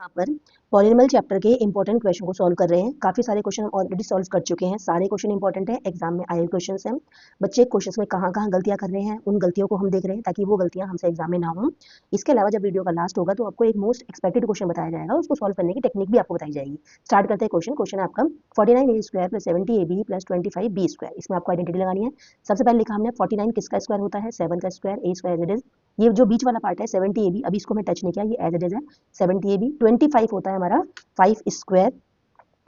यहाँ पर polynomial chapter के इंपॉर्टेंट क्वेश्चन को सॉल्व कर रहे हैं। काफी सारे क्वेश्चन हम ऑलरेडी सॉल्व कर चुके हैं। सारे क्वेश्चन इंपॉर्टेंट है, एग्जाम में आए क्वेश्चन हैं। बच्चे क्वेश्चन में कहाँ कहाँ गलतियां कर रहे हैं, उन गलतियों को हम देख रहे हैं ताकि वो गलतियां हमसे एग्जाम में ना हो। इसके अलावा जब वीडियो का लास्ट होगा तो आपको एक मोस्ट एक्सपेक्टेड क्वेश्चन बताया जाएगा, उसको सॉल्व करने की टेक्निक भी आपको बताई जाएगी। स्टार्ट करते हैं क्वेश्चन है आपका 49a² + 70ab + 25b²। इसमें आपको आइडेंटिटी लगानी है। सबसे पहले लिखा हमने 49 किसका स्क्वायर होता है, 7 का square, a² as it is. ये जो बीच वाला पार्ट है 70ab, अभी इसको मैं टच नहीं किया, ये एज इट इज है 70ab। 25 होता है हमारा 5 स्क्वायर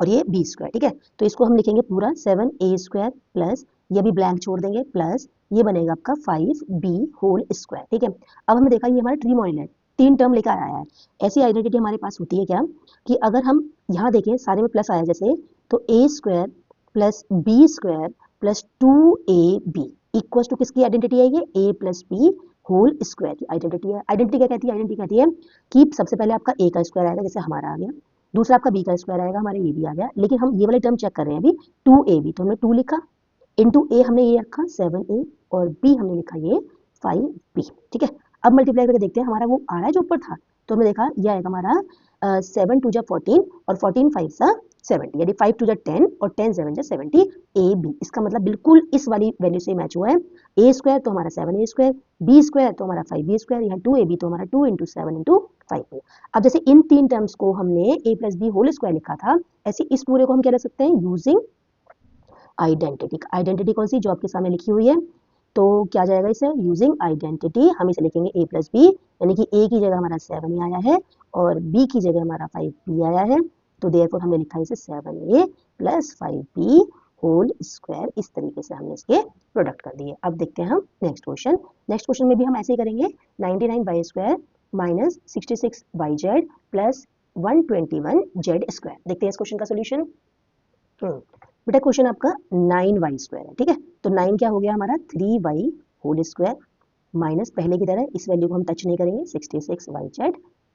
और ये b स्क्वायर, ठीक है। तो इसको हम लिखेंगे पूरा 7a² प्लस ये भी ब्लैंक छोड़ देंगे प्लस ये बनेगा आपका 5b होल स्क्वायर, ठीक है। अब हमने देखा ये हमारा ट्रीमोनियल है, 3 टर्म लेकर आया है। ऐसी आइडेंटिटी हमारे पास होती है क्या कि अगर हम यहाँ देखें सारे में प्लस आया जैसे, तो a² plus b² plus 2ab equal to किसकी आइडेंटिटी है, ये a plus b whole square की आइडेंटिटी है। आइडेंटिटी क्या कहती है, आइडेंटिटी कहती है कि सबसे पहले आपका a का स्क्वायर आएगा, जैसे हमारा आ गया, दूसरा आपका b का स्क्वायर आएगा, हमारे ये भी आ गया, लेकिन हम ये वाले टर्म चेक कर रहे हैं अभी 2ab, तो हमने 2 लिखा, इंटू a हमने ये रखा 7a और b हमने लिखा ये 5b, ठीक है। अब मल्टीप्लाई करके देखते हैं हमारा वो आ रहा है जो ऊपर था, तो हमने देखा ये आएगा हमारा 7 2 14 और 14 5 70, यानी 5 2 10 और 10 7 70 ab। इसका मतलब बिल्कुल इस वाली वैल्यू से मैच हुआ है। a² तो हमारा 7a², b² तो हमारा 5b², यहाँ 2ab तो हमारा 2 × 7 × 5a। अब जैसे इन 3 टर्म्स को हमने a plus B whole square लिखा था, ऐसे इस पूरे को हम क्या लिख सकते हैं, यूजिंग आइडेंटिटी। आइडेंटिटी कौन सी, जो आपके सामने लिखी हुई है, तो क्या जाएगा इसे, यूजिंग आइडेंटिटी हम इसे लिखेंगे a प्लस बी, यानी कि a की जगह हमारा 7 आया है और b की जगह हमारा 5b आया है, तो देयरफॉर हमने लिखा है इसे 7a plus 5b whole square. इस तरीके से हमने इसके प्रोडक्ट कर दिए। अब देखते हैं हम नेक्स्ट क्वेश्चन। नेक्स्ट क्वेश्चन में भी हम ऐसे ही करेंगे, 99y² minus 66yz plus 121z²। देखते हैं इस क्वेश्चन का सोल्यूशन। बेटा क्वेश्चन आपका 9y² है, ठीक है। तो 9 क्या हो गया हमारा 3y होल स्क्वायर माइनस पहले की तरह इस वैल्यू को हम टच नहीं करेंगे 66yz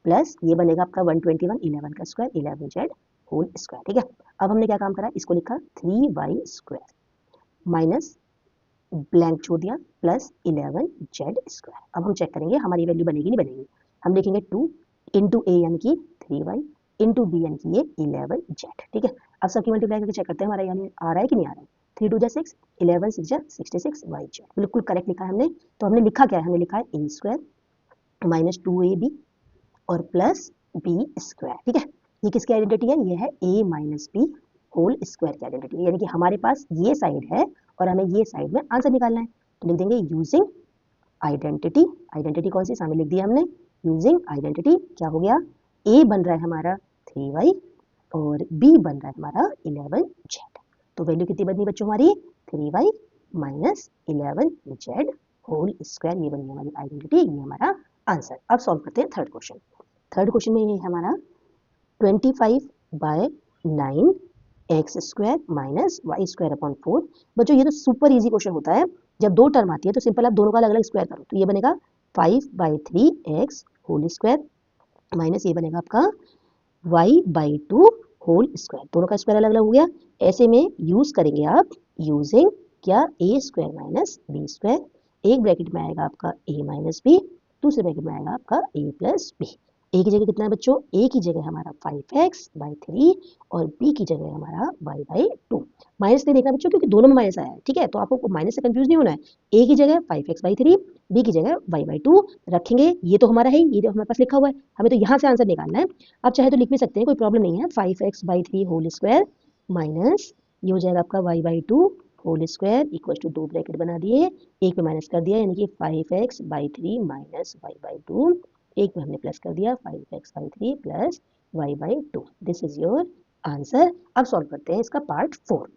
प्लस ये बनेगा आपका 121 11 का स्क्वायर 11z होल स्क्वायर, ठीक है। अब हमने क्या काम करा, इसको लिखा 3y² माइनस ब्लैंक छोड़ दिया प्लस 11z²। अब हम चेक करेंगे हमारी वैल्यू बनेगी नहीं बनेगी। हम लिखेंगे 2 इंटू a यानी कि 3y इंटू b यानी कि ये 11z, ठीक है। अब सबकी मल्टीप्लाई करके चेक करते हैं हमारा यानी आ रहा है कि नहीं आ रहा है। 3 2 6 11 6 66yz, बिल्कुल करेक्ट लिखा है हमने। तो हमने लिखा क्या है, हमने लिखा है a² माइनस 2ab और प्लस b², ठीक है। ये किसकी आइडेंटिटी है, ये है a minus b whole square की आइडेंटिटी, यानी कि हमारे पास ये साइड है और हमें ये साइड में आंसर निकालना है। तो लिख देंगे यूजिंग आइडेंटिटी। आइडेंटिटी कौन सी, सामने लिख दिया हमने, यूजिंग आइडेंटिटी क्या हो गया, a बन रहा है हमारा 3y और b बन रहा है हमारा 11z। तो वैल्यू कितनी बनी बच्चों हमारी, 3y minus 11z whole square, ये बनी हमारी आइडेंटिटी, ये हमारा आंसर। अब सॉल्व करते हैं थर्ड क्वेश्चन। थर्ड क्वेश्चन में ये है हमारा 25/9 x² माइनस y² अपॉन 4। बच्चों ये तो सुपर इजी क्वेश्चन होता है, जब दो टर्म आती है तो सिंपल आप दोनों का अलग अलग स्क्वायर करो, तो ये बनेगा 5/3x होल स्क्वायर माइनस ये बनेगा आपका y/2 होल स्क्वायर, दोनों का स्क्वायर अलग अलग हो गया। ऐसे में यूज करेंगे आप यूजिंग क्या, a² माइनस b², एक ब्रैकेट में आएगा आपका a माइनस b, दूसरे ब्रैकेट में आएगा आपका a प्लस b। a की जगह कितना है बच्चों, a की जगह हमारा 5x/3 और b की जगह हमारा y/2। माइनस नहीं देखना बच्चों क्योंकि दोनों में माइनस आया है, ठीक है। तो आपको माइनस से कंफ्यूज नहीं होना है। a की जगह 5x/3, b की जगह y/2 रखेंगे। ये तो हमारा है, ये तो हमारे पास लिखा हुआ है, हमें तो यहाँ से आंसर निकालना है। आप चाहे तो लिख भी सकते हैं, कोई प्रॉब्लम नहीं है। 5x/3 होल स्क्वायर माइनस ये हो जाएगा आपका y/2 whole square equal to 2 bracket बना दिए, एक में माइनस कर दिया यानी कि 5x/3 माइनस y/2, एक में हमने प्लस कर दिया 5x/3 plus y/2। This is your answer. अब सॉल्व करते हैं इसका पार्ट 4।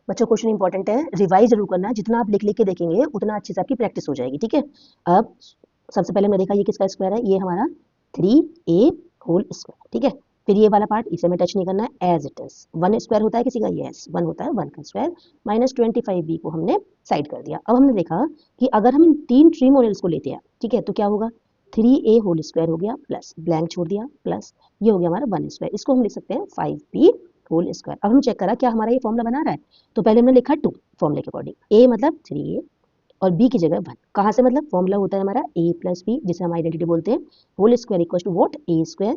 बच्चों क्वेश्चन इंपॉर्टेंट है, रिवाइज जरूर करना, जितना आप लिख लिख के देखेंगे उतना अच्छे से आपकी प्रैक्टिस हो जाएगी, ठीक है। अब सबसे पहले हमने देखा ये किसका स्क्वायर है, ये हमारा 3a होल स्क्वायर, ठीक है। फिर ये वाला पार्ट इसे में टच नहीं करना है, एज इट इज। 1 स्क्वायर होता है किसी का, यस 1 होता है, 1 का स्क्वायर माइनस 25b को हमने साइड कर दिया। अब हमने देखा कि अगर हम इन 3 ट्रीमोनियल्स को लेते हैं, ठीक है, तो क्या होगा, 3a होल स्क्वायर हो गया प्लस ब्लैंक छोड़ दिया प्लस ये हो गया हमारा 1 स्क्वायर, इसको हम लिख सकते हैं 5b होल स्क्वायर। अब हम चेक करा क्या हमारा ये फॉर्मूला बना रहा है, तो पहले हमने लिखा 2 फॉर्मूले के अकॉर्डिंग, a मतलब 3a और b की जगह 1। कहाँ से, मतलब फॉर्मूला होता है हमारा a प्लस बी, जिसे हम आइडेंटिटी बोलते हैं, whole square equal to what, a square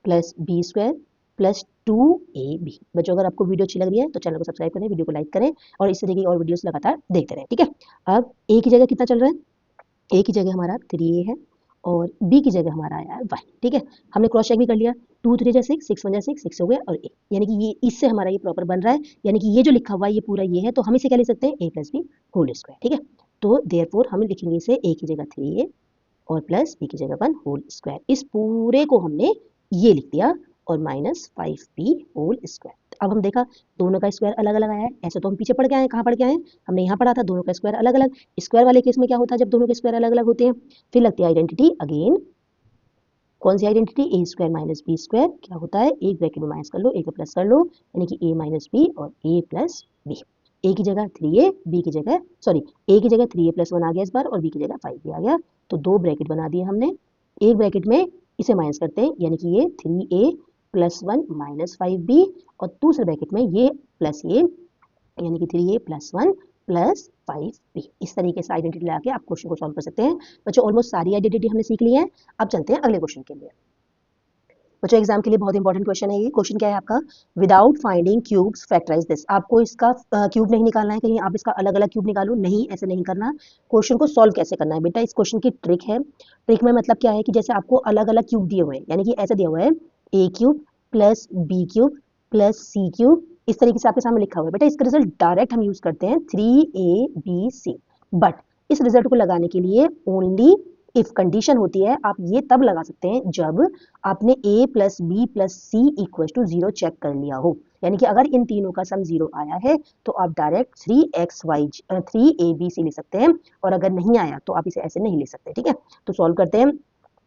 plus B square plus 2ab। बच्चों अगर आपको वीडियो अच्छी लग रही है तो चैनल को सब्सक्राइब करें, वीडियो को लाइक करें और इस तरीके की और वीडियोस लगातार देखते रहें, ठीक है। अब a की जगह कितना चल रहा है, a की जगह हमारा 3a है और b की जगह हमारा आया है 1, ठीक है। हमने क्रॉस चेक भी कर लिया, 2 3 जा 6, 6 1 जा 6, 6 हो गया और a, यानी कि ये इससे हमारा ये प्रॉपर बन रहा है, यानी कि ये जो लिखा हुआ है ये पूरा ये है, तो हम इसे क्या लिख सकते हैं, a plus B whole square, ठीक है। तो देयरफॉर हम लिखेंगे इसे a की जगह 3a और प्लस b की जगह 1 होल स्क्वायर। इस पूरे को हमने ये लिख दिया और माइनस 5b होल स्क्वायर। अब हम देखा दोनों का स्क्वायर अलग अलग आया है, ऐसे तो हम पीछे पढ़ के आए, कहाँ पढ़ के आए, हमने यहाँ पढ़ा था दोनों का स्क्वायर अलग अलग। स्क्वायर वाले केस में क्या होता है, जब दोनों के स्क्वायर अलग अलग होते हैं फिर लगती है आइडेंटिटी अगेन। कौन सी identity, A square minus B square, क्या होता है, एक ब्रैकेट में माइनस कर लो, एक प्लस कर लो, यानी कि a माइनस बी और a प्लस बी। ए की जगह 3a, बी की जगह सॉरी a की जगह 3a प्लस 1 आ गया इस बार और b की जगह 5b आ गया, तो दो ब्रैकेट बना दिए हमने। एक ब्रैकेट में इसे माइनस करते हैं, यानी कि ये 3a प्लस 1 माइनस 5b और दूसरे ब्रैकेट में ये प्लस ये, यानी कि 3a प्लस 1 प्लस 5b। इस तरीके से आइडेंटिटी लगा के आप क्वेश्चन को सॉल्व कर सकते हैं। बच्चों ऑलमोस्ट सारी आइडेंटिटी हमने सीख ली है, अब चलते हैं अगले क्वेश्चन के लिए। बच्चों एग्जाम के लिए बहुत इंपॉर्टेंट क्वेश्चन है ये। क्वेश्चन क्या है आपका, without finding cubes factorise this. आपको इसका क्यूब नहीं निकालना है, कहीं आप इसका अलग अलग क्यूब निकालो, नहीं ऐसे नहीं करना। क्वेश्चन को सॉल्व कैसे करना है बेटा, इस क्वेश्चन की ट्रिक है। ट्रिक में मतलब क्या है कि जैसे आपको अलग अलग क्यूब दिए हुए हैं, यानी कि ऐसे दिया हुआ है a cube plus B cube plus C cube, इस तरीके से आपके सामने लिखा हुआ है बेटा। इसका रिजल्ट डायरेक्ट हम यूज करते हैं 3ab, बट इस रिजल्ट को लगाने के लिए ओनली इफ कंडीशन होती है, आप ये तब लगा सकते हैं जब आपने a plus B plus C equal to 0 check कर लिया हो, यानी कि अगर इन तीनों का सम 0 आया है तो आप डायरेक्ट 3abc लिख सकते हैं, और अगर नहीं आया तो आप इसे ऐसे नहीं लिख सकते, ठीक है। तो सॉल्व करते हैं।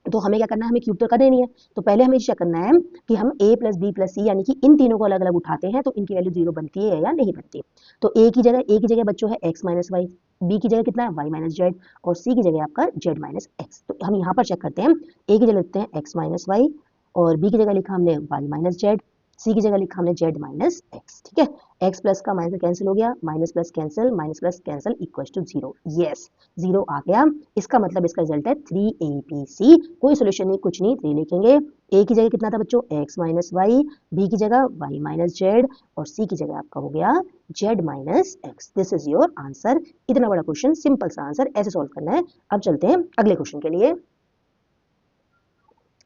तो हमें क्या करना है, हमें क्यूब तो करना नहीं है, तो पहले हमें चेक करना है कि हम a प्लस बी प्लस सी यानी कि इन तीनों को अलग अलग उठाते हैं तो इनकी वैल्यू 0 बनती है या नहीं बनती। तो a की जगह बच्चों है x माइनस वाई, बी की जगह कितना है y माइनस जेड और सी की जगह आपका z माइनस एक्स। तो हम यहाँ पर चेक करते हैं, a की जगह लिखते हैं x माइनस वाई और b की जगह लिखा हमने y माइनस जेड, सी की जगह लिखा हमने z माइनस एक्स, ठीक है। x प्लस का माइनस कैंसिल हो गया, minus plus cancel equal to 0, yes 0 आ गया। इसका मतलब इसका रिजल्ट है 3abc। कोई सोल्यूशन नहीं, कुछ नहीं, 3 लिखेंगे। a की जगह कितना था बच्चों, x माइनस वाई, बी की जगह y माइनस जेड और सी की जगह आपका हो गया z minus x. This is your answer. इतना बड़ा क्वेश्चन, सिंपल सा आंसर, ऐसे सॉल्व करना है। अब चलते हैं अगले क्वेश्चन के लिए।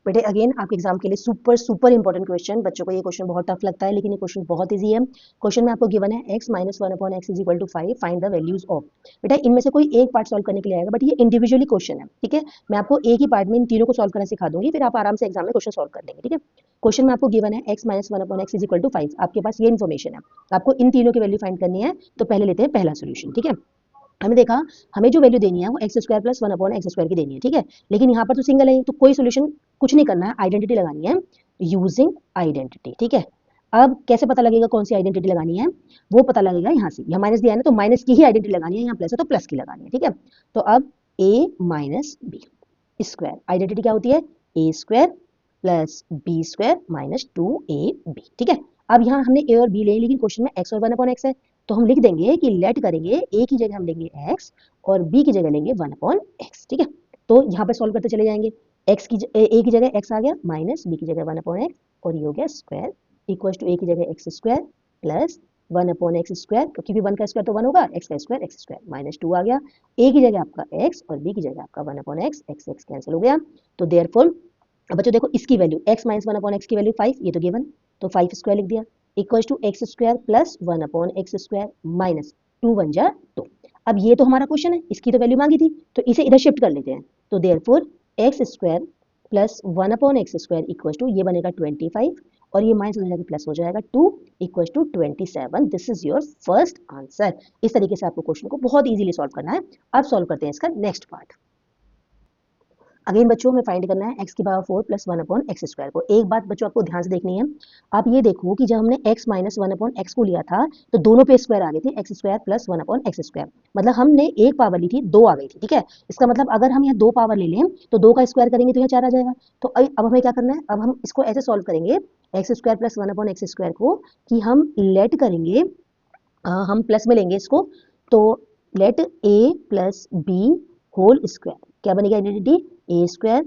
बेटे अगेन आपके एग्जाम के लिए सुपर सुपर इंपॉर्टेंट क्वेश्चन। बच्चों को ये क्वेश्चन बहुत टफ लगता है लेकिन ये क्वेश्चन बहुत इजी है। क्वेश्चन में आपको गिवन है x minus 1/x is equal to 5, find the values of. बेटा इनमें से कोई एक पार्ट सॉल्व करने के लिए आएगा, बट ये इंडिविजुअली क्वेश्चन है, ठीक है। मैं आपको एक ही पार्ट में इन तीनों को सॉल्व करना सिखा दूंगी, फिर आप आराम से एग्जाम में क्वेश्चन सॉल्व कर लेंगे, ठीक है। क्वेश्चन में आपको गिवन है x minus 1/x is equal to 5, आपके पास ये इन्फॉर्मेशन है, आपको इन तीनों की वैल्यू फाइंड करनी है। तो पहले लेते हैं पहला सोल्यूशन, ठीक है। हमें देखा हमें जो वैल्यू देनी है वो एक्स स्क्वायर प्लस 1/x² की देनी है, ठीक है। लेकिन यहाँ पर तो सिंगल है तो कोई सोल्यूशन कुछ नहीं करना है, आइडेंटिटी लगानी है यूजिंग आइडेंटिटी, ठीक है। अब कैसे पता लगेगा कौन सी आइडेंटिटी लगानी है, वो पता लगेगा यहाँ से। यहाँ माइनस दिया है ना, तो माइनस की ही आइडेंटिटी लगानी है, यहाँ प्लस है तो प्लस की लगानी है, ठीक है। तो अब a minus B square, identity क्या होती है, a square plus B square minus 2ab, ठीक है। अब यहाँ हमने a और b ले, लेकिन क्वेश्चन में x और 1/x है, तो हम लिख देंगे कि लेट करेंगे, a की जगह हम लेंगे x और b की जगह लेंगे 1/x, ठीक है। तो यहाँ पे सॉल्व करते चले जाएंगे, a की जगह x आ गया माइनस b की जगह 1/x और ये हो गया स्क्वायर इक्वल टू a की जगह x square plus 1/x square, क्योंकि 1 का स्क्वायर तो 1 होगा, x का स्क्वायर x स्क्वायर माइनस 2 आ गया। a की जगह आपका x और b की जगह आपका 1/x, x कैंसिल हो गया। तो देयरफॉर अब बच्चों देखो इसकी वैल्यू x माइनस 1/x की वैल्यू 5, ये तो गिवन, तो 5 स्क्वायर लिख दिया equal to X square plus 1/x square minus 2 1 जा 2। अब ये तो हमारा क्वेश्चन है, इसकी तो वैल्यू मांगी थी, तो इसे इधर शिफ्ट कर लेते हैं। तो therefore X square plus 1/x square equal to ये बनेगा 25 और ये माइनस हो जाएगा प्लस हो जाएगा 2 equal to 27। This is your first answer. इस तरीके से आपको क्वेश्चन को बहुत इजीली सॉल्व करना है। अब सॉल्व करते हैं इसका नेक्स्ट पार्ट। अगेन बच्चों हमें फाइंड करना है x की पावर 4 प्लस 1/x स्क्वायर को। एक बात बच्चों आपको ध्यान से देखनी है, आप ये देखो कि जब हमने x माइनस 1/x को लिया था तो दोनों पे स्क्वायर आ गए थे, x square plus 1/x square, मतलब हमने एक पावर ली थी, 2 आ गई थी, ठीक है। इसका मतलब अगर हम यहाँ 2 पावर ले लें तो 2 का स्क्वायर करेंगे तो यहाँ 4 आ जाएगा। तो अब हमें क्या करना है, अब हम इसको ऐसे सॉल्व करेंगे x square plus 1/x square को कि हम लेट करेंगे, हम प्लस में लेंगे इसको, तो let A plus B whole square, क्या बनेगी identity, A square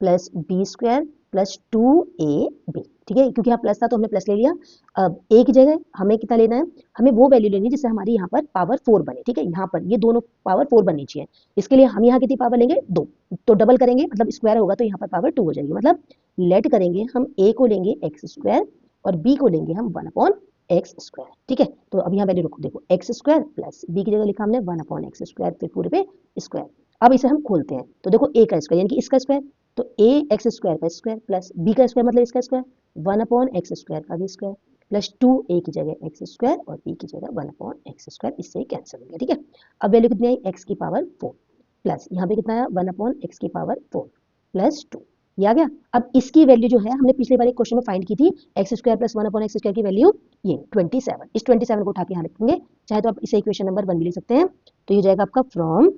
plus B square plus 2ab, ठीक है, क्योंकि यहाँ प्लस था तो हमने प्लस ले लिया। अब ए की जगह हमें कितना लेना है, हमें वो वैल्यू लेनी है जिससे हमारी यहाँ पर पावर 4 बने, ठीक है, यहाँ पर ये दोनों पावर 4 बननी चाहिए। इसके लिए हम यहाँ कितनी पावर लेंगे, 2, तो डबल करेंगे मतलब स्क्वायर होगा तो यहाँ पर पावर 2 हो जाएगी। मतलब लेट करेंगे हम ए को लेंगे एक्स स्क्वायर और बी को लेंगे हम 1/x², ठीक है। तो अब यहाँ वैल्यू रखो, देखो एक्स स्क्वायर प्लस बी की जगह लिखा हमने 1/x², फिर पूरे पे स्क्वायर। अब इसे हम खोलते हैं तो देखो ए का स्क्वायर यानी कि इसका स्क्वायर, तो ए एक्स स्क्वायर का स्क्वायर प्लस बी का स्क्वायर मतलब इसका स्क्वायर 1/x² का भी स्क्वायर प्लस 2 ए की जगह एक्स स्क्वायर और बी की जगह 1/x², इससे कैंसिल हो गया, ठीक है। अब वैल्यू कितनी आई, एक्स की पावर 4 प्लस यहाँ पे कितना आया 1/x की पावर 4 प्लस 2, ये आ गया। अब इसकी वैल्यू जो है हमने पिछले वाले क्वेश्चन में फाइंड की थी, एक्स स्क्वायर प्लस 1/x² की वैल्यू ये 27, इस 27 को उठा के यहाँ लिखेंगे, चाहे तो आप इसे इक्वेशन नंबर 1 भी लिख सकते हैं। तो ये हो जाएगा आपका फ्रॉम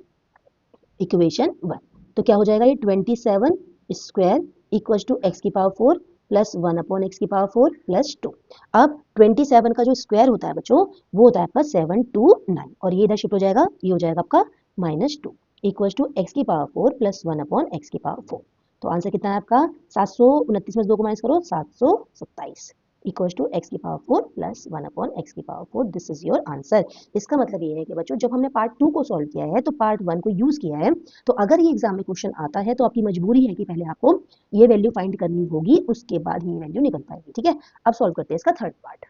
इक्वेशन 1, तो क्या हो जाएगा ये 27 स्क्वायर इक्वल्स टू एक्स की पावर 4 प्लस 1/x की पावर 4 प्लस 2। अब 27 का जो स्क्वायर होता है बच्चों वो होता है आपका 729 और ये इधर शिफ्ट हो जाएगा, ये हो जाएगा आपका -2 इक्वल्स टू एक्स की पावर 4 प्लस 1/x की पावर 4। तो आंसर कितना है आपका 729 में 2 को माइनस करो 727 इक्वल्स टू एक्स की पावर 4 प्लस 1/x की power 4। This is your answer. इसका मतलब ये है कि बच्चों जब हमने पार्ट 2 को सॉल्व किया है तो पार्ट 1 को यूज किया है, तो अगर ये एग्जाम में क्वेश्चन आता है तो आपकी मजबूरी है कि पहले आपको ये वैल्यू फाइंड करनी होगी, उसके बाद ये वैल्यू निकल पाएगी, ठीक है। अब सॉल्व करते हैं इसका थर्ड पार्ट।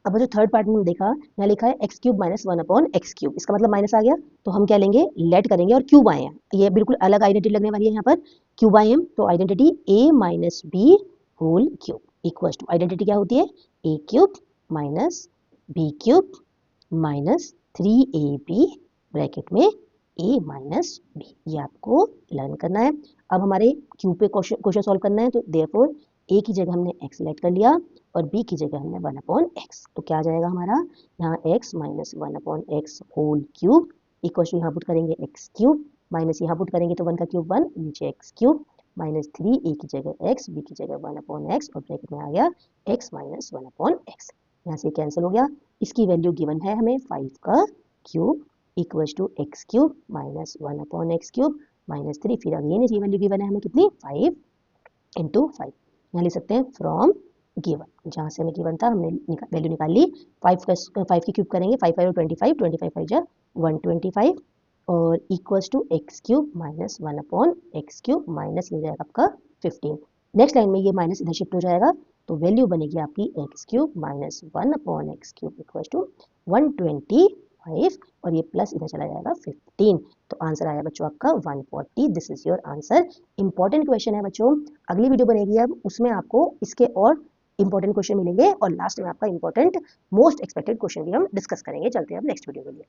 अब जो थर्ड पार्ट में देखा यहाँ लिखा है x³ माइनस 1/x³, इसका मतलब माइनस आ गया, तो हम क्या लेंगे, लेट करेंगे और क्यूब आए हैं, ये बिल्कुल अलग आइडेंटिटी लगने वाली है यहाँ पर, क्यूब आए हैं तो identity a minus B whole cube equals to, identity क्या होती है a³ minus b³ minus 3ab bracket में a माइनस बी, ये आपको लर्न करना है। अब हमारे क्यूब पे क्वेश्चन सॉल्व करना है, तो देयरफॉर a की जगह हमने x लेट कर लिया और b की जगह हमने 1/x, तो क्या आ जाएगा हमारा यहाँ x minus 1/x whole cube equal to यहाँ पुट करेंगे x³ माइनस यहाँ पुट करेंगे तो 1 का क्यूब 1 नीचे x³ माइनस 3 a की जगह x b की जगह 1/x और ब्रैकेट में आ गया x माइनस 1/x, यहाँ से कैंसिल हो गया। इसकी वैल्यू गिवन है हमें 5 का cube equal to x³ minus 1/x³ minus 3, फिर अगेन इसकी वैल्यू गिवन है हमें कितनी 5 इंटू 5, यहाँ लिख सकते हैं फ्रॉम गिवन, जहाँ से हमें गिवन था हमने वैल्यू निकाल ली। 5 की क्यूब करेंगे 5 5 और 25, 25 5 जा 125 और equals to x³ minus 1/x³ minus ये हो जाएगा आपका 15। नेक्स्ट लाइन में ये माइनस इधर शिफ्ट हो जाएगा तो वैल्यू बनेगी आपकी x³ minus 1/x³ equals to 125 और ये प्लस इधर चला जाएगा 15, तो आंसर आया बच्चों आपका 140। This is your answer. Important question है बच्चों, अगली वीडियो बनेगी अब उसमें आपको इसके और इंपॉर्टेंट क्वेश्चन मिलेंगे और लास्ट में आपका इंपॉर्टेंट मोस्ट एक्सपेक्टेड क्वेश्चन भी हम डिस्कस करेंगे। चलते हैं अब नेक्स्ट वीडियो के लिए।